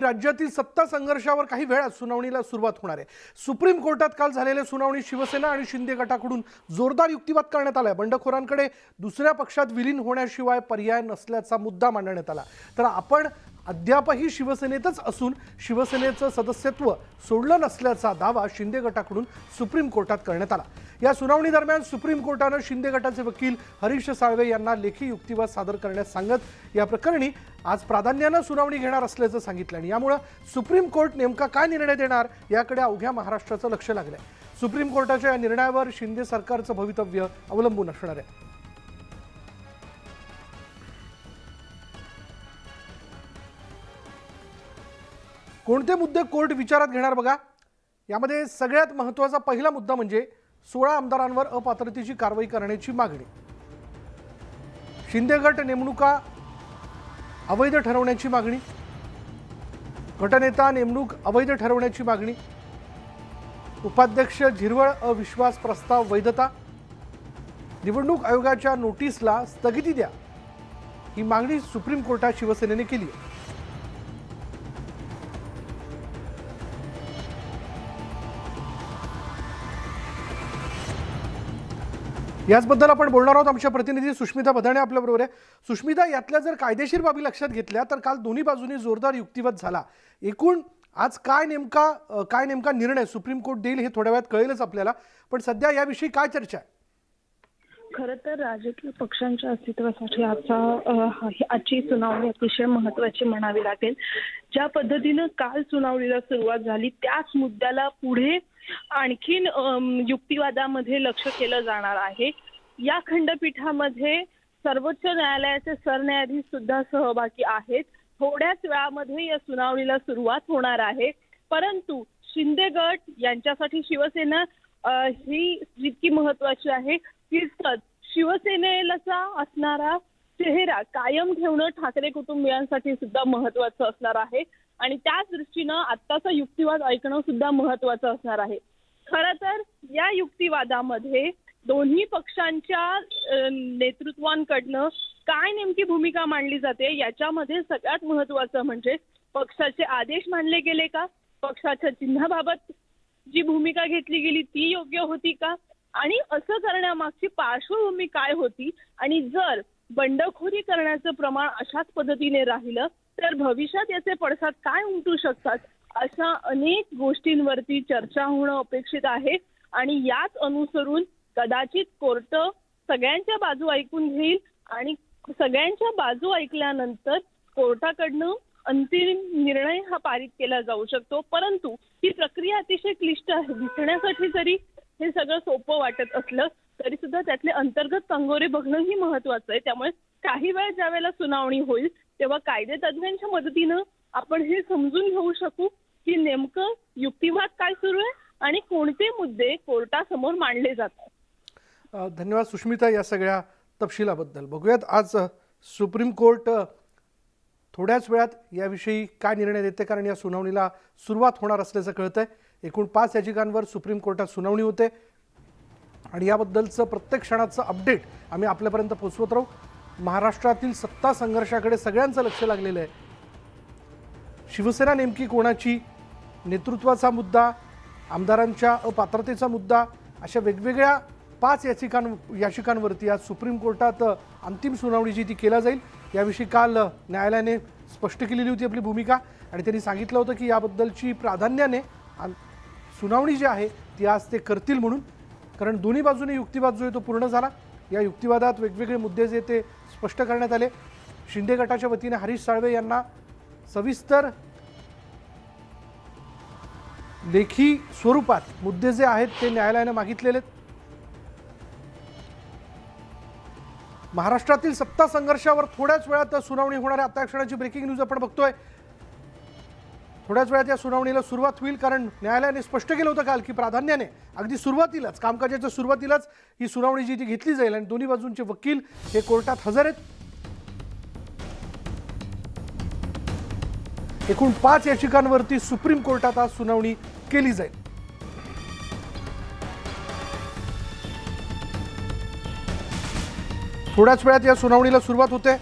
राज्यातील सत्ता संघर्षावर काही वेळात सुनावणीला सुरुवात होणार आहे। सुप्रीम कोर्टात काल झालेल्या सुनावणीत शिवसेना आणि शिंदे गटाकडून जोरदार युक्तिवाद करण्यात आला। बंडखोरांकडे दुसऱ्या पक्षात विलीन होण्याशिवाय पर्याय नसल्याचा मुद्दा मांडण्यात आला। तर आपण अद्यापही शिवसेनेतच असून शिवसेनेचं सदस्यत्व सोडलं नसल्याचा दावा शिंदे गटाकडून सुप्रीम कोर्टात करण्यात आला। या सुनावणी दरम्यान सुप्रीम कोर्टाने शिंदे गटाचे वकील हरीश साळवे यांना लेखी युक्तिवाद सादर करण्यास सांगत या प्रकरणी आज प्राधान्याने सुनावणी घेणार असल्याचं सांगितलं आणि यामुळे सुप्रीम कोर्ट नेमका काय निर्णय देणार याकडे अवघ्या महाराष्ट्राचं लक्ष लागलंय। सुप्रीम कोर्टाच्या या निर्णयावर शिंदे सरकारचं भवितव्य अवलंबून असणार आहे। कोणते मुद्दे कोर्ट विचारात घेणार बघा। यामध्ये सगळ्यात महत्त्वाचा पहिला मुद्दा म्हणजे 16 आमदारांवर अपात्रतेची कारवाई करण्याची मागणी। शिंदे गट नेमणुका अवैध ठरवण्याची मागणी, गटनेता नेमणूक अवैध ठरवण्याची मागणी, उपाध्यक्ष झिरवळ अविश्वास प्रस्ताव वैधता, निवडणूक आयोगाच्या नोटीसला स्थगिती द्या ही मागणी सुप्रीम कोर्टात शिवसेनेने केली आहे। याचबद्दल आपण बोलणार आहोत। आमच्या प्रतिनिधी सुष्मिता बधाणे आपल्या बरोबर आहे। सुष्मिता, यातल्या जर कायदेशीर बाबी लक्षात घेतल्या तर काल दोन्ही बाजूंनी जोरदार युक्तिवाद झाला। एकूण आज काय नेमका निर्णय सुप्रीम कोर्ट देईल हे थोड्या वेळात कळेलच आपल्याला, पण सध्या याविषयी काय चर्चा आहे? खरं तर राजकीय पक्षांच्या अस्तित्वासाठी आजची सुनावणी अतिशय महत्त्वाची म्हणावी लागेल। ज्या पद्धतीनं काल सुनावणीला सुरुवात झाली त्याच मुद्द्याला पुढे आणखीन युक्तिवादामध्ये लक्ष केलं जाणार आहे। या खंडपीठामध्ये सर्वोच्च न्यायालयाचे सरन्यायाधीश सुद्धा सहभागी आहेत। थोड्याच वेळामध्ये या सुनावणीला सुरुवात होणार आहे, परंतु शिंदे गट यांच्यासाठी शिवसेना ही जितकी महत्त्वाची आहे तितकंच शिवसेनेला असणारा चेहरा कायम ठेवणं ठाकरे कुटुंबियांसाठी सुद्धा महत्त्वाचं असणार आहे आणि त्याच दृष्टीनं आत्ताचा युक्तिवाद ऐकणं सुद्धा महत्त्वाचं असणार आहे। खरं तर या युक्तिवादामध्ये दोन्ही पक्षांच्या नेतृत्वांकडनं काय नेमकी भूमिका मांडली जाते याच्यामध्ये सगळ्यात महत्त्वाचं म्हणजे पक्षाचे आदेश मानले गेले का, पक्षाच्या चिन्हाबाबत जी भूमिका घेतली गेली ती योग्य होती का, आणि असं करण्यामागची पार्श्वभूमी काय होती, आणि जर बंडखोरी करण्याचं प्रमाण अशाच पद्धतीने राहिलं तर भविष्यात याचे पडसाद काय उमटू शकतात, अशा अनेक गोष्टींवरती चर्चा होणं अपेक्षित आहे। आणि याच अनुसरून कदाचित कोर्ट सगळ्यांच्या बाजू ऐकून घेईल आणि सगळ्यांच्या बाजू ऐकल्यानंतर कोर्टाकडनं अंतिम निर्णय हा पारित केला जाऊ शकतो। परंतु ही प्रक्रिया अतिशय क्लिष्ट आहे। दिसण्यासाठी जरी हे सगळं सोपं वाटत असलं तरी सुद्धा त्यातले अंतर्गत कंगोरे बघणंही महत्त्वाचं आहे। त्यामुळे काही वेळ ज्यावेळेला सुनावणी होईल तेव्हा कायदे तज्ज्ञांच्या मदतीनं आपण हे समजून घेऊ शकू की नेमकं युक्तिवाद काय सुरू आहे आणि कोणते मुद्दे कोर्टासमोर मांडले जातात। धन्यवाद सुष्मिता या सगळ्या तपशिलाबद्दल। बघूयात आज सुप्रीम कोर्ट थोड्याच वेळात याविषयी काय निर्णय देते, कारण या सुनावणीला सुरुवात होणार असल्याचं कळतंय। एकूण 5 याचिकांवर सुप्रीम कोर्टात सुनावणी होते आणि याबद्दलचं प्रत्येक क्षणाचं अपडेट आम्ही आपल्यापर्यंत पोहोचवत राहू। महाराष्ट्रातील सत्ता संघर्षाकडे सगळ्यांचं लक्ष लागलेलं आहे। शिवसेना नेमकी कोणाची, नेतृत्वाचा मुद्दा, आमदारांच्या अपात्रतेचा मुद्दा, अशा वेगवेगळ्या 5 याचिकांवरती आज सुप्रीम कोर्टात अंतिम सुनावणी जी ती केली जाईल याविषयी काल न्यायालयाने स्पष्ट केलेली होती आपली भूमिका आणि त्यांनी सांगितलं होतं की याबद्दलची प्राधान्याने सुनावणी जी आहे ती आज ते करतील म्हणून, कारण दोन्ही बाजूने युक्तिवाद जो आहे तो पूर्ण झाला। या युक्तिवादात वेगवेगळे मुद्दे जे ते स्पष्ट करण्यात आले। शिंदे गटाच्या वतीने हरीश साळवे यांना सविस्तर लेखी स्वरूपात मुद्दे जे आहेत ते न्यायालयाने मागितलेले आहेत। महाराष्ट्रातील सत्ता संघर्षावर थोड्याच वेळात सुनावणी होणार आहे। आता क्षणाची ब्रेकिंग न्यूज आपण बघतोय। थोड्याच वेळात या सुनावणीला सुरुवात होईल, कारण न्यायालयाने स्पष्ट केलं होतं काल की प्राधान्याने अगदी सुरुवातीलाच कामकाजाच्या सुरुवातीलाच ही सुनावणी जी ती घेतली जाईल आणि दोन्ही बाजूंचे वकील हे कोर्टात हजर आहेत। एकूण 5 याचिकांवरती सुप्रीम कोर्टात आज सुनावणी केली जाईल। थोड्याच वेळात या सुनावणीला सुरुवात होते।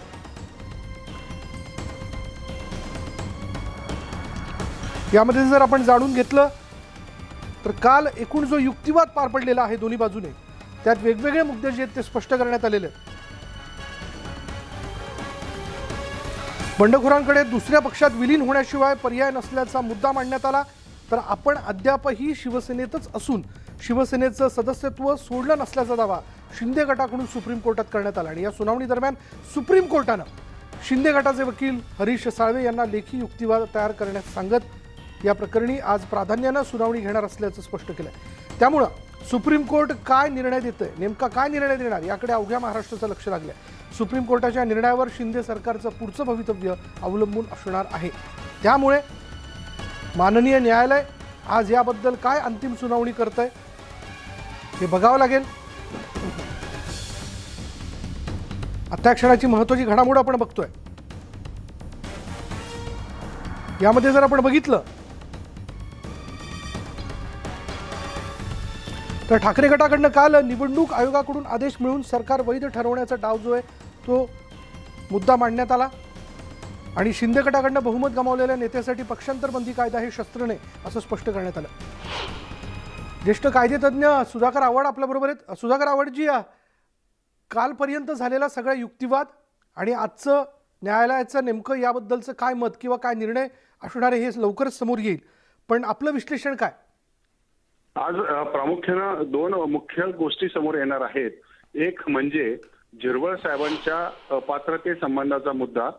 यामध्ये जर आपण जाणून घेतलं तर काल एकूण जो युक्तिवाद पार पडलेला आहे दोन्ही बाजूने, त्यात वेगवेगळे मुद्दे जे आहेत ते स्पष्ट करण्यात आलेले आहेत. बंडखोरांकडे दुसऱ्या पक्षात विलीन होण्याशिवाय पर्याय नसल्याचा मुद्दा मांडण्यात आला. तर आपण अद्यापही शिवसेनेतच असून शिवसेनेचं सदस्यत्व सोडलं नसल्याचा दावा शिंदे गटाकडून सुप्रीम कोर्टात करण्यात आला. आणि या सुनावणी दरम्यान सुप्रीम कोर्टानं शिंदे गटाचे वकील हरीश साळवे यांना लेखी युक्तिवाद तयार करण्यास सांगत या प्रकरणी आज प्राधान्यानं सुनावणी घेणार असल्याचं स्पष्ट केलंय. त्यामुळं सुप्रीम कोर्ट काय निर्णय देतंय, नेमका काय निर्णय देणार याकडे अवघ्या महाराष्ट्राचं लक्ष लागलंय. सुप्रीम कोर्टाच्या निर्णयावर शिंदे सरकारचं पुढचं भवितव्य अवलंबून असणार आहे. त्यामुळे माननीय न्यायालय आज याबद्दल काय अंतिम सुनावणी करतंय हे बघावं लागेल. आता क्षणाची महत्त्वाची घडामोड आपण बघतोय. यामध्ये जर आपण बघितलं तर ठाकरे गटाकडनं काल निवडणूक आयोगाकडून आदेश मिळून सरकार वैध ठरवण्याचा डाव जो आहे तो मुद्दा मांडण्यात आला. आणि शिंदे गटाकडनं बहुमत गमावलेल्या नेत्यासाठी पक्षांतर बंदी कायदा हे शस्त्र नाही असं स्पष्ट करण्यात आलं. ज्येष्ठ कायदेतज्ञ सुधाकर आव्हाड आपल्याबरोबर आहेत. सुधाकर आव्हाडजी, कालपर्यंत झालेला सगळा युक्तिवाद आणि आजचं न्यायालयाचं नेमकं याबद्दलचं काय मत किंवा काय निर्णय असणार आहे हे लवकरच समोर येईल, पण आपलं विश्लेषण काय? आज प्रामुख्यानं दोन मुख्य गोष्टी समोर येणार आहेत. एक म्हणजे झिरवळ साहेबांच्या अपात्रते संबंधाचा मुद्दा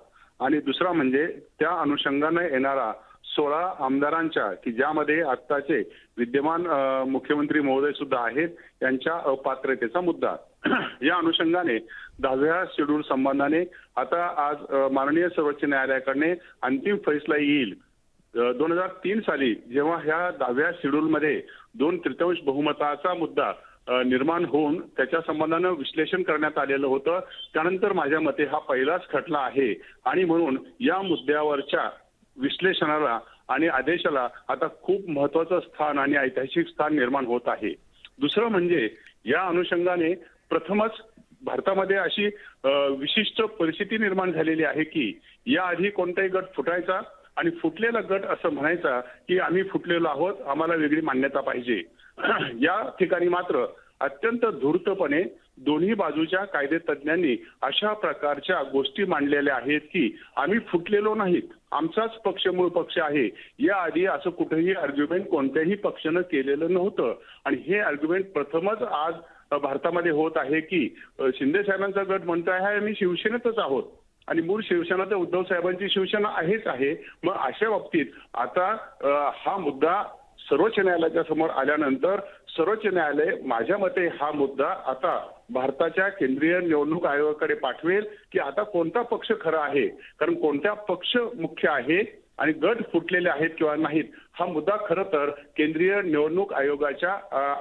आणि दुसरा म्हणजे त्या अनुषंगाने येणारा 16 आमदारांच्या की ज्यामध्ये आत्ताचे विद्यमान मुख्यमंत्री महोदय सुद्धा आहेत यांच्या अपात्रतेचा मुद्दा. या अनुषंगाने 10व्या शेड्यूल संबंधाने आता आज माननीय सर्वोच्च न्यायालयाकडे अंतिम फैसला येईल. 2003 साली जेव्हा ह्या 10व्या शेड्यूलमध्ये 2/3 बहुमताचा मुद्दा निर्माण होऊन त्याच्या संबंधानं विश्लेषण करण्यात आलेलं होतं. त्यानंतर माझ्या मते हा पहिलाच खटला आहे आणि म्हणून या मुद्द्यावरच्या विश्लेषणाला आणि आदेशाला आता खूप महत्वाचं स्थान आणि ऐतिहासिक स्थान निर्माण होत आहे. दुसरं म्हणजे या अनुषंगाने प्रथमच भारतामध्ये अशी विशिष्ट परिस्थिती निर्माण झालेली आहे की याआधी कोणताही गट फुटायचा आणि फुटलेला गट असं म्हणायचा की आम्ही फुटलेलो आहोत, आम्हाला वेगळी मान्यता पाहिजे. या ठिकाणी मात्र अत्यंत धूर्तपणे दोन्ही बाजूच्या कायदेतज्ञांनी अशा प्रकारच्या गोष्टी मांडलेल्या आहेत की आम्ही फुटलेलो नाहीत, आमचाच पक्ष मूळ पक्ष आहे. याआधी असं कुठेही आर्ग्युमेंट कोणत्याही पक्षानं केलेलं नव्हतं आणि हे आर्ग्युमेंट प्रथमच आज भारतामध्ये होत आहे की शिंदे साहेबांचा गट म्हणतो आहे आम्ही शिवसेनेतच आहोत आणि मूळ शिवसेना तर उद्धव साहेबांची शिवसेना आहेच आहे. मग अशा बाबतीत आता हा मुद्दा सर्वोच्च न्यायालयाच्या समोर आल्यानंतर सर्वोच्च न्यायालय माझ्या मते हा मुद्दा आता भारताच्या केंद्रीय निवडणूक आयोगाकडे पाठवेल की आता कोणता पक्ष खरा आहे, कारण कोणत्या पक्ष मुख्य आहे आणि गट फुटलेले आहेत किंवा नाहीत हा मुद्दा खरं तर केंद्रीय निवडणूक आयोगाच्या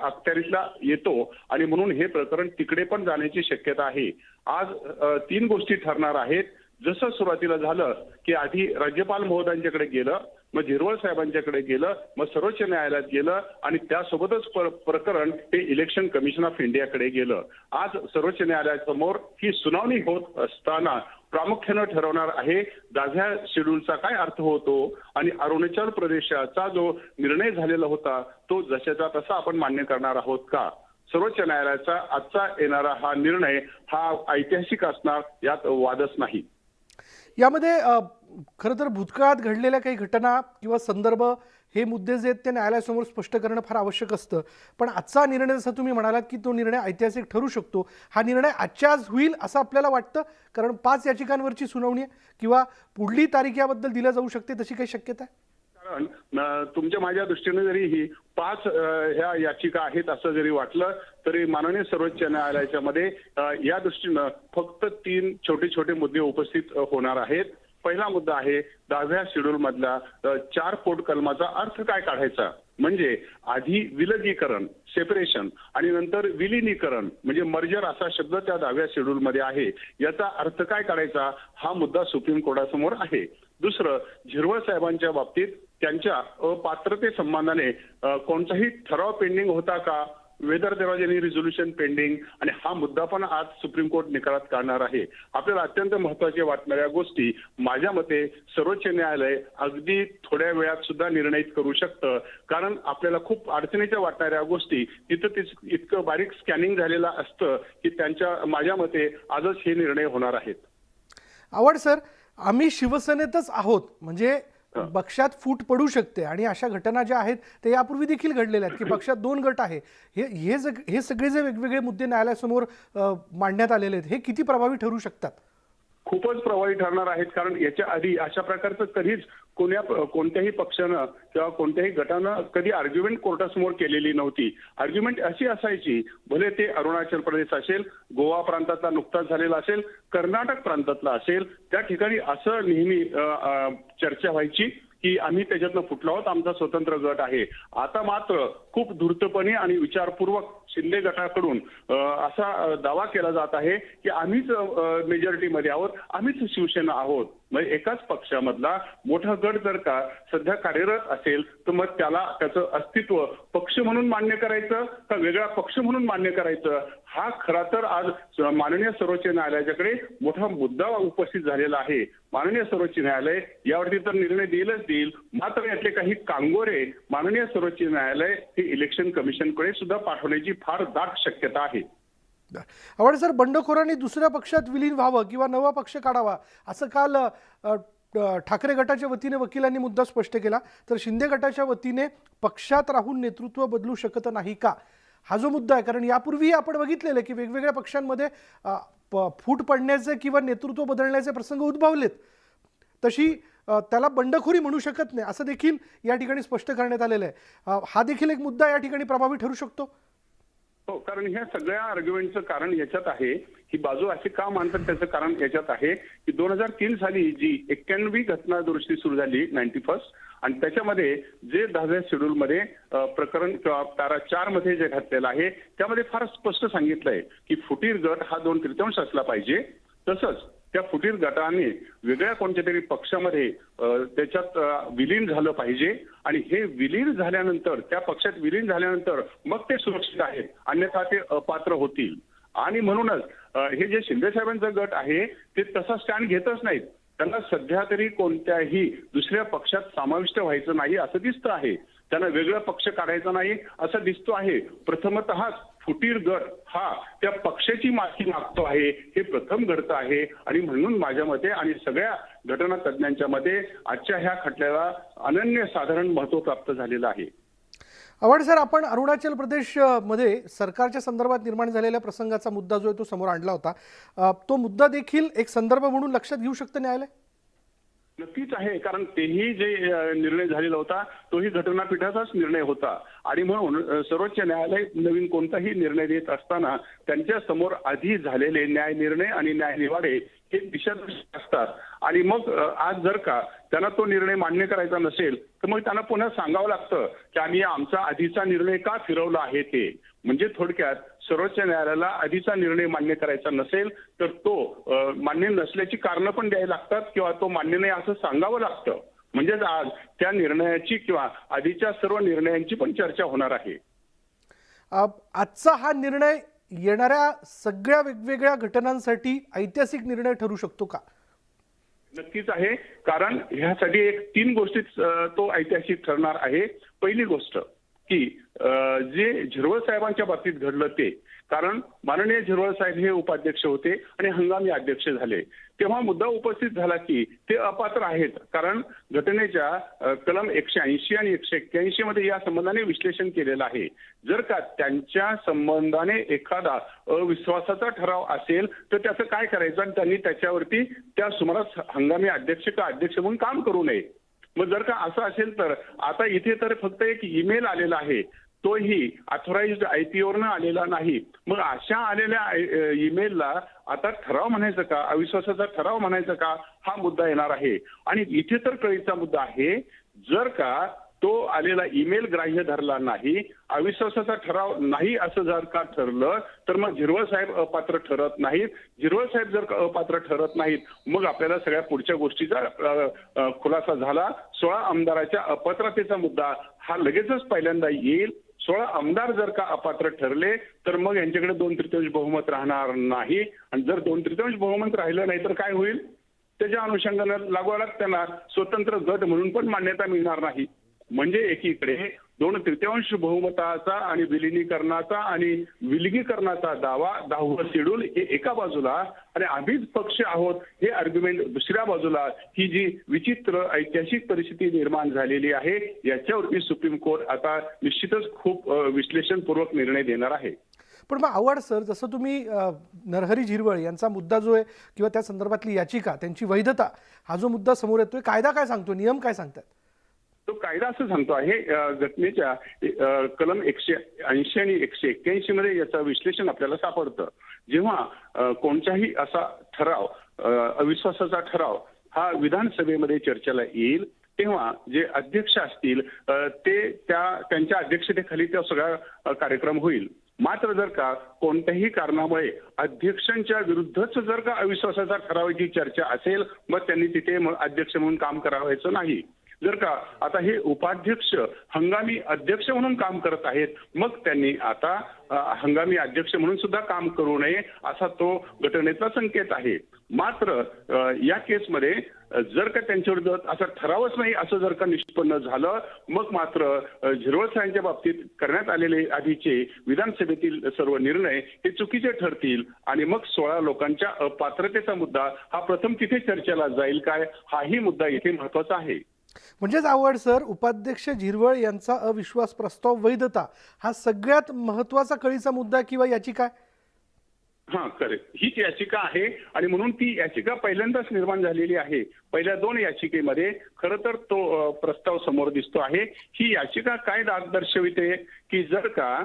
अखत्यारीतला येतो आणि म्हणून हे प्रकरण तिकडे पण जाण्याची शक्यता आहे. आज 3 गोष्टी ठरणार आहेत. जसं सुरुवातीला झालं की आधी राज्यपाल महोदयांच्याकडे गेलं, मग झिरवळ साहेबांच्याकडे गेलं, मग सर्वोच्च न्यायालयात गेलं आणि त्यासोबतच प्रकरण हे इलेक्शन कमिशन ऑफ इंडियाकडे गेलं. आज सर्वोच्च न्यायालयासमोर ही सुनावणी होत असताना प्रामुख्यानं ठरवणार आहे 10व्या शेड्यूलचा काय अर्थ होतो आणि अरुणाचल प्रदेशाचा जो निर्णय झालेला होता तो जशाचा तसा आपण मान्य करणार आहोत का. सर्वोच्च न्यायालयाचा आजचा येणारा हा निर्णय हा ऐतिहासिक असणार, यात वादच नाही. यामध्ये खरं तर भूतकाळात घडलेल्या काही घटना किंवा संदर्भ हे मुद्दे जे आहेत ते न्यायालयासमोर स्पष्ट करणं फार आवश्यक असतं. पण आजचा निर्णय जसं तुम्ही म्हणालात की तो निर्णय ऐतिहासिक ठरू शकतो, हा निर्णय आजच्या आज होईल असं आपल्याला वाटतं? कारण 5 याचिकांवरची सुनावणी आहे किंवा पुढली तारीख याबद्दल दिल्या जाऊ शकते, तशी काही शक्यता आहे? कारण तुमच्या माझ्या दृष्टीने जरी ही 5 ह्या याचिका आहेत असं जरी वाटलं तरी माननीय सर्वोच्च न्यायालयाच्या मध्ये या दृष्टीनं फक्त 3 छोटे छोटे मुद्दे उपस्थित होणार आहेत. पहिला मुद्दा आहे 10व्या शेड्यूल मधला 4 पोट कलमाचा अर्थ काय काढायचा. म्हणजे आधी विलगीकरण सेपरेशन आणि नंतर विलिनीकरण म्हणजे मर्जर असा शब्द त्या 10व्या शेड्यूल मध्ये आहे. याचा अर्थ काय काढायचा हा मुद्दा सुप्रीम कोर्टासमोर आहे. दुसरं झिरवळ साहेबांच्या बाबतीत त्यांच्या अपात्रते संबंधाने कोणताही ठराव पेंडिंग होता का whether there was any resolution pending, आणि हा मुद्दा पण आज सुप्रीम कोर्ट निकालात काढणार आहे. आपल्याला अत्यंत महत्त्वाच्या वाटणाऱ्या गोष्टी माझ्या मते सर्वोच्च न्यायालय अगदी थोड्या वेळात सुद्धा निर्णयित करू शकतं, कारण आपल्याला खूप अडचणीच्या वाटणाऱ्या गोष्टी तिथं इतकं बारीक स्कॅनिंग झालेलं असतं की माझ्या मते आजच हे निर्णय होणार आहेत. आवड सर, आम्ही शिवसेनेतच आहोत म्हणजे पक्षात फूट पडू शकते आणि अशा घटना ज्या आहेत ते यापूर्वी देखील घडलेल्या आहेत की पक्षात 2 गट आहे. हे सगळे जे वेगवेगळे मुद्दे न्यायालयासमोर मांडण्यात आलेले आहेत हे किती प्रभावी ठरू शकतात? खूपच प्रभावी ठरणार आहेत, कारण याच्या आधी अशा प्रकारचं कधीच कोणत्याही पक्षानं किंवा कोणत्याही गटानं कधी आर्ग्युमेंट कोर्टासमोर केलेली नव्हती. आर्ग्युमेंट अशी असायची, भले ते अरुणाचल प्रदेश असेल, गोवा प्रांतातला नुकताच झालेला असेल, कर्नाटक प्रांतातला असेल, त्या ठिकाणी असं नेहमी चर्चा व्हायची की आम्ही त्याच्यातनं फुटलो आहोत, आमचा स्वतंत्र गट आहे. आता मात्र खूप धूर्तपणे आणि विचारपूर्वक शिंदे गटाकडून असा दावा केला जात आहे की आम्हीच मेजॉरिटीमध्ये आहोत, आम्हीच शिवसेना आहोत. म्हणजे एकाच पक्षामधला मोठा गट जर का सध्या कार्यरत असेल तर मग त्याचं अस्तित्व पक्ष म्हणून मान्य करायचं का वेगळा पक्ष म्हणून मान्य करायचं, हा खरा तर आज माननीय सर्वोच्च न्यायालयाच्याकडे मोठा मुद्दा उपस्थित झालेला आहे. माननीय सर्वोच्च न्यायालय यावरती तर निर्णय देईल, मात्र यातले काही कांगोरे माननीय सर्वोच्च न्यायालय हे इलेक्शन कमिशनकडे सुद्धा पाठवण्याची फार दाट शक्यता आहे. आवड सर, बंडखोरांनी दुसऱ्या पक्षात विलीन व्हावं किंवा नवा पक्ष काढावा असं काल ठाकरे गटाच्या वतीने वकिलांनी मुद्दा स्पष्ट केला, तर शिंदे गटाच्या वतीने पक्षात राहून नेतृत्व बदलू शकत नाही का, हा जो मुद्दा आहे. कारण यापूर्वी आपण बघितलेलं की वेगवेगळ्या पक्षांमध्ये फूट पडण्याचे किंवा नेतृत्व बदलण्याचे प्रसंग उद्भवलेत, तशी त्याला बंडखोरी म्हणू शकत नाही असं देखील या ठिकाणी स्पष्ट करण्यात आलेलं आहे. हा देखील एक मुद्दा या ठिकाणी प्रभावी ठरू शकतो. हो, कारण ह्या सगळ्या आर्ग्युमेंटचं कारण याच्यात आहे, ही बाजू असे का मानतात त्याचं कारण याच्यात आहे की 2003 साली जी 91वी घटना दुरुस्ती सुरू झाली 91st, आणि त्याच्यामध्ये जे 10व्या शेड्यूलमध्ये प्रकरण किंवा पॅरा 4 मध्ये जे घातलेलं आहे त्यामध्ये फार स्पष्ट सांगितलंय की फुटीर गट हा 2/3 असला पाहिजे. तसंच त्या फुटीर गटाने वेगळ्या कोणत्या तरी पक्षामध्ये त्याच्यात विलीन झालं पाहिजे, आणि हे विलीन झाल्यानंतर त्या पक्षात विलीन झाल्यानंतर मग ते सुरक्षित आहेत, अन्यथा ते अपात्र होतील. आणि म्हणूनच हे जे शिंदे साहेबांचा गट आहे ते तसा स्टँड घेतच नाहीत. त्यांना सध्या तरी कोणत्याही दुसऱ्या पक्षात समाविष्ट व्हायचं नाही असं दिसतं आहे, त्यांना वेगळा पक्ष काढायचा नाही असं दिसतो आहे. प्रथमतः फुटीर गट हा त्या पक्षाची माफी मागतो आहे, हे प्रथम घडतं आहे. आणि म्हणून माझ्या मते आणि सगळ्या घटना तज्ञांच्या मते आजच्या ह्या खटल्याला अनन्यसाधारण महत्त्व प्राप्त झालेलं आहे. आवड सर, आपण अरुणाचल प्रदेश मध्ये सरकारच्या संदर्भात निर्माण झालेल्या प्रसंगाचा मुद्दा जो आहे तो समोर आणला होता, तो मुद्दा देखील एक संदर्भ म्हणून लक्षात घेऊ शकतं न्यायालय? नक्कीच आहे, कारण तेही जे निर्णय झालेला होता तोही घटनापीठाचाच निर्णय होता, आणि म्हणून सर्वोच्च न्यायालय नवीन कोणताही निर्णय देत असताना त्यांच्या समोर आधी झालेले न्याय निर्णय आणि न्याय निवाडे हे दिशादर्शक असतात. आणि मग आज जर का त्यांना तो निर्णय मान्य करायचा नसेल तर मग त्यांना पुन्हा सांगावं लागतं की आम्ही आमचा आधीचा निर्णय का फिरवला आहे ते. म्हणजे थोडक्यात सर्वोच्च न्यायालयाला आधीचा निर्णय मान्य करायचा नसेल तर तो मान्य नसल्याची कारणं पण द्यायला लागतात किंवा तो मान्य नाही असं सांगावं लागतं. म्हणजेच आज त्या निर्णयाची किंवा आधीच्या सर्व निर्णयांची पण चर्चा होणार आहे. आजचा हा निर्णय येणाऱ्या सगळ्या वेगवेगळ्या घटनांसाठी ऐतिहासिक निर्णय ठरू शकतो का? नक्कीच आहे, कारण ह्यासाठी 3 गोष्टीत तो ऐतिहासिक ठरणार आहे. पहिली गोष्ट की जे झिरवळ साहेबांच्या बाबतीत घडलं ते, कारण माननीय झिरवळ साहेब हे उपाध्यक्ष होते आणि हंगामी अध्यक्ष झाले, तेव्हा मुद्दा उपस्थित झाला की ते अपात्र आहेत, कारण घटनेच्या कलम 180 आणि 181 मध्ये या संबंधाने विश्लेषण केलेलं आहे. जर का त्यांच्या संबंधाने एखादा अविश्वासाचा ठराव असेल तर त्याचं काय करायचं, आणि त्यांनी त्याच्यावरती त्या सुमारास हंगामी अध्यक्ष का अध्यक्ष म्हणून काम करू नये. मग जर का असं असेल तर आता इथे तर फक्त एक ईमेल आलेला आहे, तोही ऑथोराइज्ड आयपीओवरनं आलेला नाही. मग अशा आलेल्या ईमेलला आता ठराव म्हणायचं का, अविश्वासाचा ठराव म्हणायचा का, हा मुद्दा येणार आहे. आणि इथे तर कळीचा मुद्दा आहे, जर का तो आलेला ईमेल ग्राह्य धरला नाही, अविश्वासाचा ठराव नाही असं जर का ठरलं तर मग झिरवळ साहेब अपात्र ठरत नाहीत. झिरवळ साहेब जर अपात्र ठरत नाहीत मग आपल्याला सगळ्या पुढच्या गोष्टीचा खुलासा झाला. 16 आमदाराच्या अपात्रतेचा मुद्दा हा लगेचच पहिल्यांदा येईल. 16 आमदार जर का अपात्र ठरले तर मग यांच्याकडे 2/3 बहुमत राहणार नाही, आणि जर 2/3 बहुमत राहिलं नाही तर काय होईल, त्याच्या अनुषंगाने लागोलाग त्यांना स्वतंत्र गट म्हणून पण मान्यता मिळणार नाही. म्हणजे एकीकडे 2/3 बहुमताचा आणि विलिनीकरणाचा आणि विलगीकरणाचा दावा 10वं शेड्यूल हे एका बाजूला, आणि आम्हीच पक्ष आहोत हे आर्ग्युमेंट दुसऱ्या बाजूला. ही जी विचित्र ऐतिहासिक परिस्थिती निर्माण झालेली आहे याच्यावरती सुप्रीम कोर्ट आता निश्चितच खूप विश्लेषणपूर्वक निर्णय देणार आहे. पण मग आव्हाड सर, जसं तुम्ही नरहरी झिरवळ यांचा मुद्दा जो आहे किंवा त्या संदर्भातली याचिका, त्यांची वैधता, हा जो मुद्दा समोर येतोय, कायदा काय सांगतो, नियम काय सांगतात? तो कायदा असं सांगतो आहे, घटनेच्या कलम 180 आणि 181 मध्ये याचं विश्लेषण आपल्याला सापडतं. जेव्हा कोणताही असा ठराव, अविश्वासाचा ठराव हा विधानसभेमध्ये चर्चेला येईल तेव्हा जे अध्यक्ष असतील ते त्यांच्या अध्यक्षतेखाली त्या सगळा कार्यक्रम होईल. मात्र जर का कोणत्याही कारणामुळे अध्यक्षांच्या विरुद्धच जर का अविश्वासाचा ठरावाची चर्चा असेल मग त्यांनी तिथे अध्यक्ष म्हणून काम करावायचं नाही. जर का आता हे उपाध्यक्ष हंगामी अध्यक्ष म्हणून काम करत आहेत मग त्यांनी आता हंगामी अध्यक्ष म्हणून सुद्धा काम करू नये असा तो घटनेचा संकेत आहे. मात्र या केसमध्ये जर का त्यांच्याविरुद्ध असा ठरावच नाही असं जर का निष्पन्न झालं मग मात्र झिरवळ साहेबांच्या बाबतीत करण्यात आलेले आधीचे विधानसभेतील सर्व निर्णय हे चुकीचे ठरतील आणि मग 16 लोकांच्या अपात्रतेचा मुद्दा हा प्रथम तिथे चर्चेला जाईल काय, हाही मुद्दा इथे महत्वाचा आहे. म्हणजेच आव्हाड सर, उपाध्यक्ष झिरवळ यांचा अविश्वास प्रस्ताव वैधता हा सगळ्यात महत्वाचा कळीचा मुद्दा किंवा याचिका आहे. हा, करेक्ट, हीच याचिका आहे आणि म्हणून ती याचिका पहिल्यांदाच निर्माण झालेली आहे. पहिल्या 2 याचिकेमध्ये खरं तर तो प्रस्ताव समोर दिसतो आहे. ही याचिका काय दर्शविते की जर का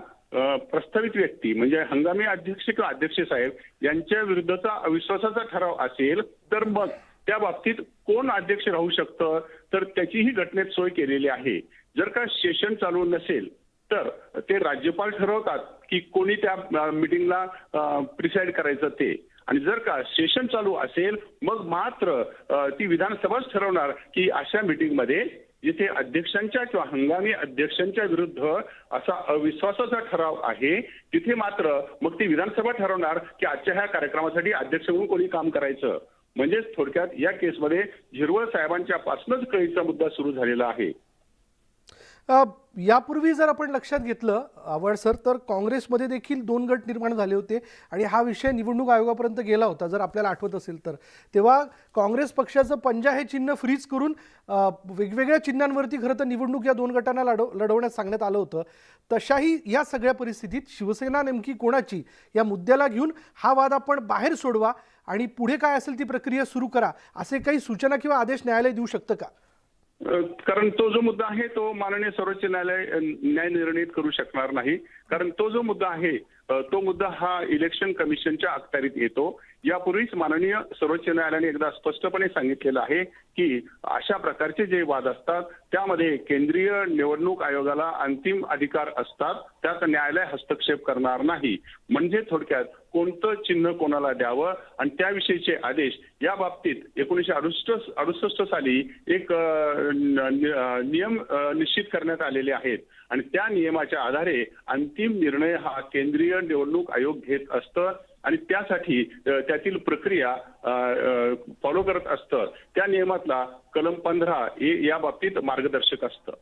प्रस्तावित व्यक्ती म्हणजे हंगामी अध्यक्ष किंवा अध्यक्ष साहेब यांच्या विरुद्धचा अविश्वासाचा ठराव असेल तर मग त्या बाबतीत कोण अध्यक्ष राहू शकतं तर त्याचीही घटनेत सोय केलेली आहे. जर का सेशन चालू नसेल तर ते राज्यपाल ठरवतात की कोणी त्या मीटिंगला प्रिसाइड करायचं ते, आणि जर का सेशन चालू असेल मग मात्र ती विधानसभाच ठरवणार की अशा मीटिंगमध्ये जिथे अध्यक्षांच्या किंवा हंगामी अध्यक्षांच्या विरुद्ध असा अविश्वासाचा ठराव आहे तिथे मात्र मग ती विधानसभा ठरवणार की आजच्या ह्या कार्यक्रमासाठी अध्यक्ष म्हणून कोणी काम करायचं. म्हणजेच थोडक्यात या केसमध्ये झिरवळ साहेबांच्या पासूनच कळीचा मुद्दा सुरू झालेला आहे. यापूर्वी जर आपण लक्षात घेतलं आव्हाड सर तर काँग्रेसमध्ये देखील 2 गट निर्माण झाले होते आणि हा विषय निवडणूक आयोगापर्यंत गेला होता जर आपल्याला आठवत असेल तर. तेव्हा काँग्रेस पक्षाचं पंजा हे चिन्ह फ्रीज करून वेगवेगळ्या चिन्हांवरती खरं तर निवडणूक या 2 गटांना लढवण्यास सांगण्यात आलं होतं. तशाही या सगळ्या परिस्थितीत शिवसेना नेमकी कोणाची या मुद्द्याला घेऊन हा वाद आपण बाहेर सोडवा आणि पुढे काय असेल ती प्रक्रिया सुरू करा असे काही सूचना किंवा आदेश न्यायालय देऊ शकतं का? कारण तो जो मुद्दा आहे तो माननीय सर्वोच्च न्यायालय न्याय निर्णित करू शकणार नाही. कारण तो जो मुद्दा आहे तो मुद्दा हा इलेक्शन कमिशनच्या अखत्यारीत येतो. यापूर्वीच माननीय सर्वोच्च न्यायालयाने एकदा स्पष्टपणे सांगितलेलं आहे की अशा प्रकारचे जे वाद असतात त्यामध्ये केंद्रीय निवडणूक आयोगाला अंतिम अधिकार असतात, त्यात न्यायालय हस्तक्षेप करणार नाही. म्हणजे थोडक्यात कोणतं चिन्ह कोणाला द्यावं आणि त्याविषयीचे आदेश या बाबतीत 1968 साली एक नियम निश्चित करण्यात आलेले आहेत आणि त्या नियमाच्या आधारे अंतिम निर्णय हा केंद्रीय निवडणूक आयोग घेत असतं आणि त्यासाठी त्यातील प्रक्रिया फॉलो करत असतं. त्या नियमातला कलम 15 या बाबतीत मार्गदर्शक असतं.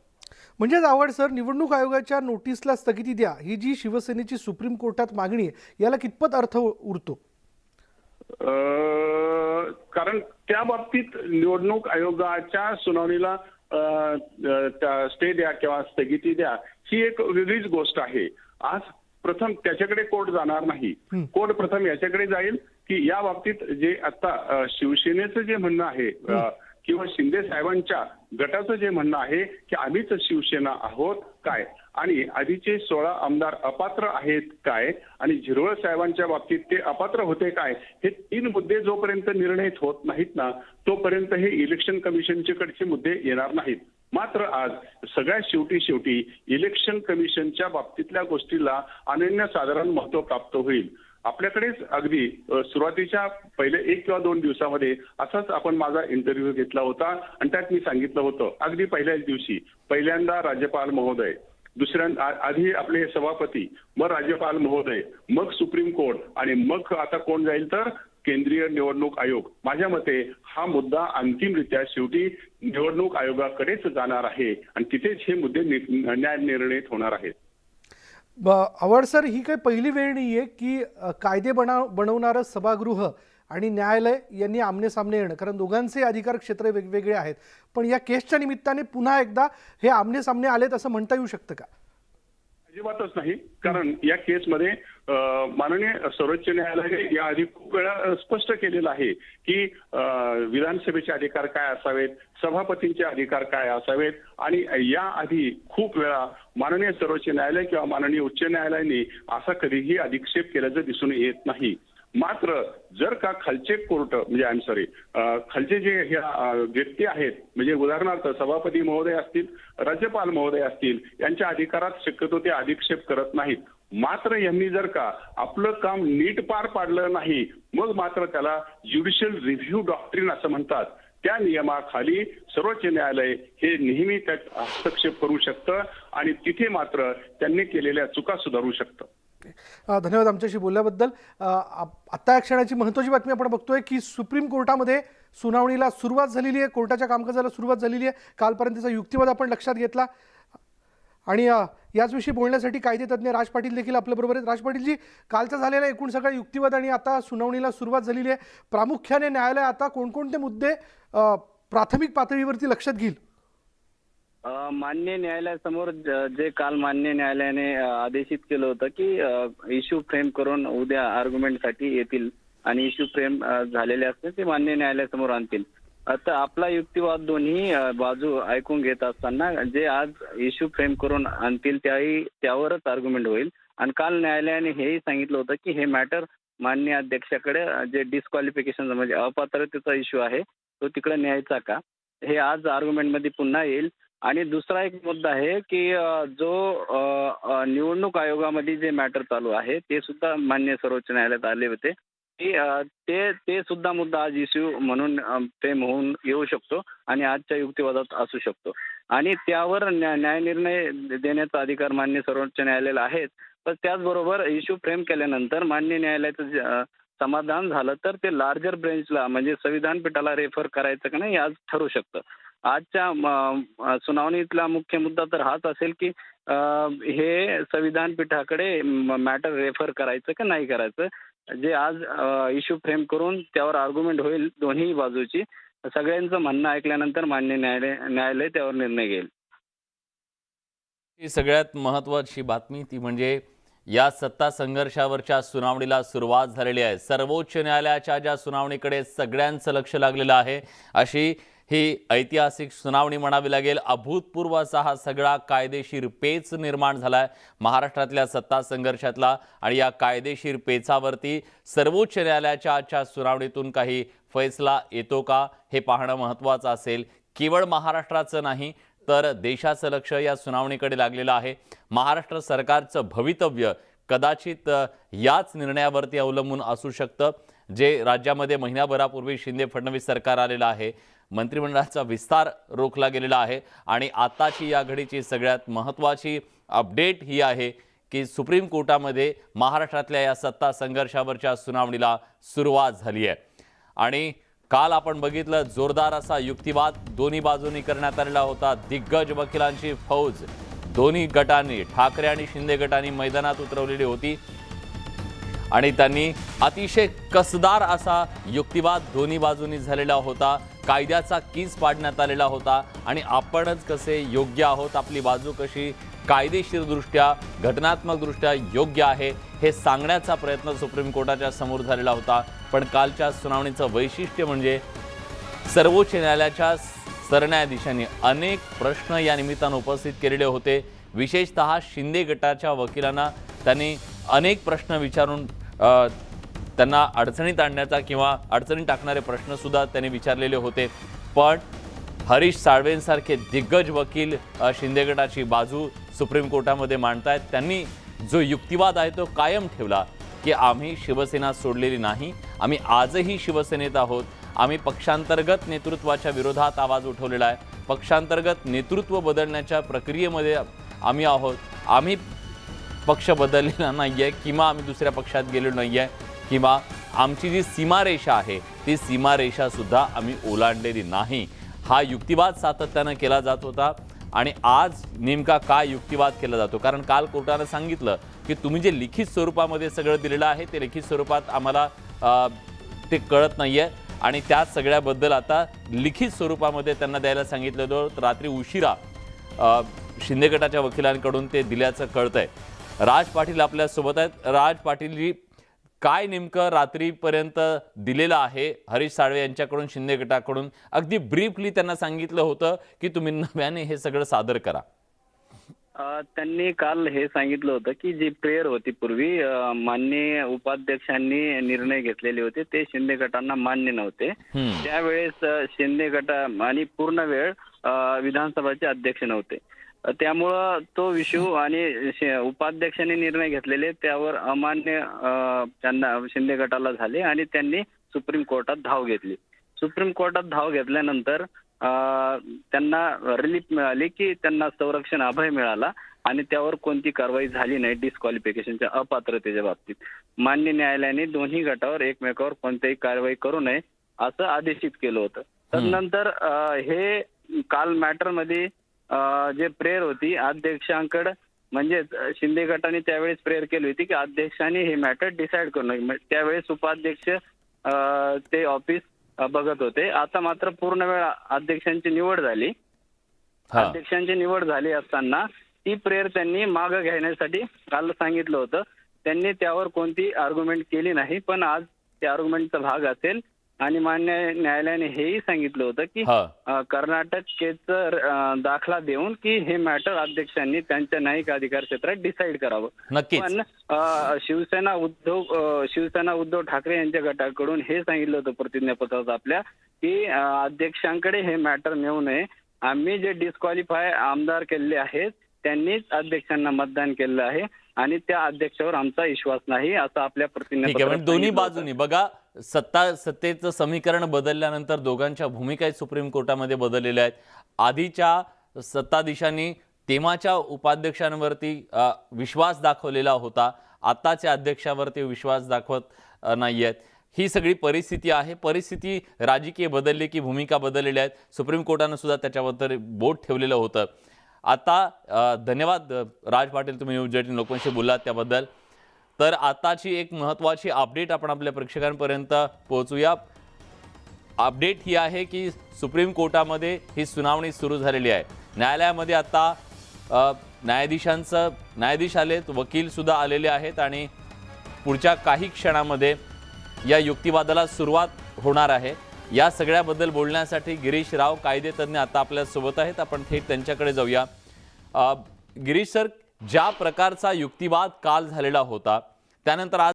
म्हणजेच आव्हाड सर, निवडणूक आयोगाच्या नोटीसला स्थगिती द्या ही जी शिवसेनेची सुप्रीम कोर्टात मागणी आहे याला कितपत अर्थ उरतो? कारण त्या बाबतीत निवडणूक आयोगाच्या सुनावणीला स्टे द्या किंवा स्थगिती द्या ही एक वेगळीच गोष्ट आहे. आज प्रथम त्याच्याकडे कोर्ट जाणार नाही. कोर्ट प्रथम याच्याकडे जाईल की या बाबतीत जे आता शिवसेनेचं जे म्हणणं आहे किंवा शिंदे साहेबांच्या गटाचं जे म्हणणं आहे की आम्हीच शिवसेना आहोत काय आणि आधीचे 16 आमदार अपात्र आहेत काय आणि झिरवळ साहेबांच्या बाबतीत ते अपात्र होते काय, हे 3 मुद्दे जोपर्यंत निर्णयित होत नाहीत ना तोपर्यंत हे इलेक्शन कमिशनचे कडचे मुद्दे येणार नाहीत. मात्र आज सगळ्यात शेवटी इलेक्शन कमिशनच्या बाबतीतल्या गोष्टीला अनन्यसाधारण महत्व प्राप्त होईल. आपल्याकडेच अगदी सुरुवातीच्या पहिले 1 किंवा 2 दिवसामध्ये असाच आपण माझा इंटरव्ह्यू घेतला होता आणि त्यात मी सांगितलं होतं अगदी पहिल्याच दिवशी पहिल्यांदा राज्यपाल महोदय आधी आपले सभापती, मग राज्यपाल महोदय, मग सुप्रीम कोर्ट आणि मग आता कोण जाईल तर केंद्रीय निवडणूक आयोग. माझ्या मते हा मुद्दा अंतिमरित्या शेवटी निवडणूक आयोगाकडेच जाणार आहे आणि तिथेच हे मुद्दे न्याय निर्णयित होणार आहेत. आव्हाड सर, ही काही पहिली वेळ नाही आहे की कायदे बनवणारं सभागृह आणि न्यायालय यांनी आमने सामने येणं, कारण दोघांचे अधिकार क्षेत्र वेगवेगळे आहेत. पण या केसच्या निमित्ताने पुन्हा एकदा हे आमने सामने आलेत असं म्हणता येऊ शकतं का? अजिबातच नाही, कारण या केसमध्ये माननीय सर्वोच्च न्यायालयाने याआधी खूप वेळा स्पष्ट केलेलं आहे की विधानसभेचे अधिकार काय असावेत, सभापतींचे अधिकार काय असावेत आणि याआधी खूप वेळा माननीय सर्वोच्च न्यायालय किंवा माननीय उच्च न्यायालयाने असा कधीही अधिक्षेप केल्याचं दिसून येत नाही. मात्र जर का खालचे कोर्ट म्हणजे खालचे जे ह्या व्यक्ती आहेत, म्हणजे उदाहरणार्थ सभापती महोदय असतील, राज्यपाल महोदय असतील, यांच्या अधिकारात शक्यतो ते अधिक्षेप करत नाहीत. मात्र यांनी जर का आपलं काम नीट पार पाडलं नाही, मग मात्र त्याला ज्युडिशियल रिव्ह्यू डॉक्ट्रिन असं म्हणतात, त्या नियमाखाली सर्वोच्च न्यायालय हे नेहमी त्यात हस्तक्षेप करू शकतं आणि तिथे मात्र त्यांनी केलेल्या चुका सुधारू शकतं. धन्यवाद आमच्याशी बोलल्याबद्दल. आता या क्षणाची महत्त्वाची बातमी आपण बघतोय की सुप्रीम कोर्टामध्ये सुनावणीला सुरुवात झालेली आहे, कोर्टाच्या कामकाजाला सुरुवात झालेली आहे. कालपर्यंतचा युक्तिवाद आपण लक्षात घेतला आणि याचविषयी बोलण्यासाठी कायदेतज्ञ राज पाटील देखील आपल्याबरोबर आहेत. राज पाटीलजी, कालचा झालेला एकूण सगळा युक्तिवाद आणि आता सुनावणीला सुरुवात झालेली आहे. प्रामुख्याने न्यायालय आता कोणकोणते मुद्दे प्राथमिक पातळीवरती लक्षात घेईल? मान्य न्यायालयासमोर जे काल मान्य न्यायालयाने आदेशित केलं होतं की इश्यू फ्रेम करून उद्या आर्ग्युमेंटसाठी येतील आणि इश्यू फ्रेम झालेले असते ते मान्य न्यायालयासमोर आणतील. आता आपला युक्तिवाद दोन्ही बाजू ऐकून घेत असताना जे आज इश्यू फ्रेम करून आणतील त्यावरच आर्ग्युमेंट होईल. आणि काल न्यायालयाने हेही सांगितलं होतं की हे मॅटर मान्य अध्यक्षाकडे जे डिस्क्वालिफिकेशन म्हणजे अपात्रतेचा इश्यू आहे तो तिकडे न्यायचा का, हे आज आर्ग्युमेंटमध्ये पुन्हा येईल. आणि दुसरा एक मुद्दा आहे की जो निवडणूक आयोगामध्ये जे मॅटर चालू आहे ते सुद्धा मान्य सर्वोच्च न्यायालयात आले होते की ते सुद्धा मुद्दा आज इश्यू म्हणून फ्रेम होऊन येऊ शकतो आणि आजच्या युक्तिवादात असू शकतो आणि त्यावर न्यायनिर्णय देण्याचा अधिकार मान्य सर्वोच्च न्यायालयाला आहेच. पण त्याचबरोबर इश्यू फ्रेम केल्यानंतर मान्य न्यायालयाचं समाधान झालं तर ते लार्जर बेंचला म्हणजे संविधान पीठाला रेफर करायचं का नाही आज ठरू शकतं. आजच्या सुनावणीतला मुख्य मुद्दा तर हाच असेल की हे संविधान पीठाकडे मॅटर रेफर करायचं का नाही करायचं. जे आज इश्यू फ्रेम करून त्यावर आर्ग्युमेंट होईल दोन्ही बाजूची, सगळ्यांचं म्हणणं ऐकल्यानंतर मान्य न्यायालय त्यावर निर्णय घेईल. ही सगळ्यात महत्त्वाची बातमी ती म्हणजे या सत्ता संघर्षावरच्या सुनावणीला सुरुवात झालेली आहे. सर्वोच्च न्यायालयाच्या ज्या सुनावणीकडे सगळ्यांचं लक्ष लागलेलं आहे अशी ही ऐतिहासिक सुनावणी म्हणावी लागेल. अभूतपूर्व असा हा सगळा कायदेशीर पेच निर्माण झालाय महाराष्ट्रातल्या सत्ता संघर्षातला आणि या कायदेशीर पेचावरती सर्वोच्च न्यायालयाच्या आजच्या सुनावणीतून काही फैसला येतो का हे पाहणं महत्त्वाचं असेल. केवळ महाराष्ट्राचं नाही तर देशाचं लक्ष या सुनावणीकडे लागलेलं आहे. महाराष्ट्र सरकारचं भवितव्य कदाचित याच निर्णयावरती अवलंबून असू शकतं. जे राज्यामध्ये महिन्याभरापूर्वी शिंदे फडणवीस सरकार आलेलं आहे, मंत्रिमंडळाचा विस्तार रोखला गेलेला आहे आणि आताची या घडीची सगळ्यात महत्त्वाची अपडेट ही आहे की सुप्रीम कोर्टामध्ये महाराष्ट्रातल्या या सत्ता संघर्षावरच्या सुनावणीला सुरुवात झाली आहे. आणि काल आपण बघितलं जोरदार असा युक्तिवाद दोन्ही बाजूंनी करण्यात आलेला होता. दिग्गज वकिलांची फौज दोन्ही गटांनी, ठाकरे आणि शिंदे गटांनी मैदानात उतरवलेली होती आणि त्यांनी अतिशय कसदार असा युक्तिवाद दोन्ही बाजूंनी झालेला होता. कायद्याचा कीस पाडण्यात आलेला होता आणि आपणच कसे योग्य आहोत, आपली बाजू कशी कायदेशीरदृष्ट्या घटनात्मकदृष्ट्या योग्य आहे हे सांगण्याचा प्रयत्न सुप्रीम कोर्टाच्या समोर झालेला होता. पण कालच्या सुनावणीचं वैशिष्ट्य म्हणजे सर्वोच्च न्यायालयाच्या सरन्यायाधीशांनी अनेक प्रश्न या निमित्तानं उपस्थित केलेले होते. विशेषतः शिंदे गटाच्या वकिलांना त्यांनी अनेक प्रश्न विचारून त्यांना अडचणीत आणण्याचा किंवा अडचणीत टाकणारे प्रश्नसुद्धा त्यांनी विचारलेले होते. पण हरीश साळवेंसारखे दिग्गज वकील शिंदे गटाची बाजू सुप्रीम कोर्टामध्ये मांडतायत. त्यांनी जो युक्तिवाद आहे तो कायम ठेवला की आम्ही शिवसेना सोडलेली नाही, आम्ही आजही शिवसेनेत आहोत. आम्ही पक्षांतर्गत नेतृत्वाच्या विरोधात आवाज उठवलेला आहे. पक्षांतर्गत नेतृत्व बदलण्याच्या प्रक्रियेमध्ये आम्ही आहोत, आम्ही पक्ष बदललेला नाही आहे किंवा आम्ही दुसऱ्या पक्षात गेलो नाही आहे किंवा आमची जी सीमारेषा आहे ती सीमारेषासुद्धा आम्ही ओलांडलेली नाही, हा युक्तिवाद सातत्यानं केला जात होता. आणि आज नेमका काय युक्तिवाद केला जातो, कारण काल कोर्टानं सांगितलं की तुम्ही जे लिखित स्वरूपामध्ये सगळं दिलेलं आहे ते लिखित स्वरूपात आम्हाला ते कळत नाही आहे आणि त्या सगळ्याबद्दल आता लिखित स्वरूपामध्ये त्यांना द्यायला सांगितलं होतं. रात्री उशिरा शिंदे गटाच्या वकिलांकडून ते दिल्याचं कळतंय. राज पाटील आपल्यासोबत आहेत. राज पाटील, काय नेमकं रात्रीपर्यंत दिलेलं आहे हरीश साळवे यांच्याकडून, शिंदे गटाकडून? अगदी ब्रीफली त्यांना सांगितलं होतं की तुम्ही नव्याने हे सगळं सादर करा. त्यांनी काल हे सांगितलं होतं की जी प्रेयर होती पूर्वी माननीय उपाध्यक्षांनी निर्णय घेतलेले होते ते शिंदे गटांना मान्य नव्हते. त्यावेळेस शिंदे गटा आणि पूर्ण वेळ विधानसभाचे अध्यक्ष नव्हते, त्यामुळं तो इश्यू आणि उपाध्यक्षांनी निर्णय घेतलेले त्यावर अमान्य त्यांना शिंदे गटाला झाले आणि त्यांनी सुप्रीम कोर्टात धाव घेतली. सुप्रीम कोर्टात धाव घेतल्यानंतर त्यांना रिलीफ मिळाली की त्यांना संरक्षण अभय मिळाला आणि त्यावर कोणती कारवाई झाली नाही डिस्क्वालिफिकेशनच्या अपात्रतेच्या बाबतीत. मान्य न्यायालयाने दोन्ही गटावर एकमेकावर कोणतीही कारवाई करू नये असं आदेशित केलं होतं. तदनंतर हे काल मॅटरमध्ये जे प्रेयर होती अध्यक्षांकडे, म्हणजे शिंदे गटाने त्यावेळेस प्रेयर केली होती की अध्यक्षांनी हे मॅटर डिसाईड करणं. त्यावेळेस उपाध्यक्ष ते ऑफिस बघत होते. आता मात्र पूर्ण वेळ अध्यक्षांची निवड झाली. अध्यक्षांची निवड झाली असताना ती प्रेयर त्यांनी मागे घेण्यासाठी काल सांगितलं होतं. त्यांनी त्यावर कोणती आर्ग्युमेंट केली नाही, पण आज त्या आर्ग्युमेंटचा भाग असेल. आणि मान्य न्यायालयाने हेही सांगितलं होतं की कर्नाटक केसचा दाखला देऊन की हे मॅटर अध्यक्षांनी त्यांच्या न्यायिक अधिकार क्षेत्रात डिसाईड करावं. पण शिवसेना उद्धव ठाकरे यांच्या गटाकडून हे सांगितलं होतं प्रतिज्ञापत्रात आपल्या की अध्यक्षांकडे हे मॅटर नेऊ नये. आम्ही जे डिस्क्वालिफाय आमदार केलेले आहेत त्यांनीच अध्यक्षांना मतदान केलेलं आहे आणि त्या अध्यक्षावर आमचा विश्वास नाही असं आपल्या प्रतिज्ञापत्रात. दोन्ही बाजूनी बघा, सत्तेचं समीकरण बदलल्यानंतर दोघांच्या भूमिका सुप्रीम कोर्टामध्ये बदललेल्या आहेत. आधीच्या सत्ताधीशांनी तेव्हाच्या उपाध्यक्षांवरती विश्वास दाखवलेला होता, आताच्या अध्यक्षावरती विश्वास दाखवत नाही आहेत. ही सगळी परिस्थिती आहे. परिस्थिती राजकीय बदलली की भूमिका बदललेल्या आहेत. सुप्रीम कोर्टानं सुद्धा त्याच्याबद्दल बोट ठेवलेलं होतं. आता धन्यवाद राज पाटील, तुम्ही न्यूज 18 लोकांशी बोललात त्याबद्दल. तर आताची एक महत्त्वाची अपडेट आपण आपल्या प्रेक्षकांपर्यंत पोहोचूया. अपडेट ही आहे की सुप्रीम कोर्टामध्ये ही सुनावणी सुरू झालेली आहे. न्यायालयामध्ये आता न्यायाधीश आलेत, वकीलसुद्धा आलेले आहेत आणि पुढच्या काही क्षणामध्ये या युक्तिवादाला सुरुवात होणार आहे. या सगळ्याबद्दल बोलण्यासाठी गिरीश राव, कायदेतज्ञ, आता आपल्यासोबत आहेत. आपण थेट त्यांच्याकडे जाऊया. गिरीश सर, ज्या प्रकारचा युक्तिवाद काल झालेला होता त्यानंतर आज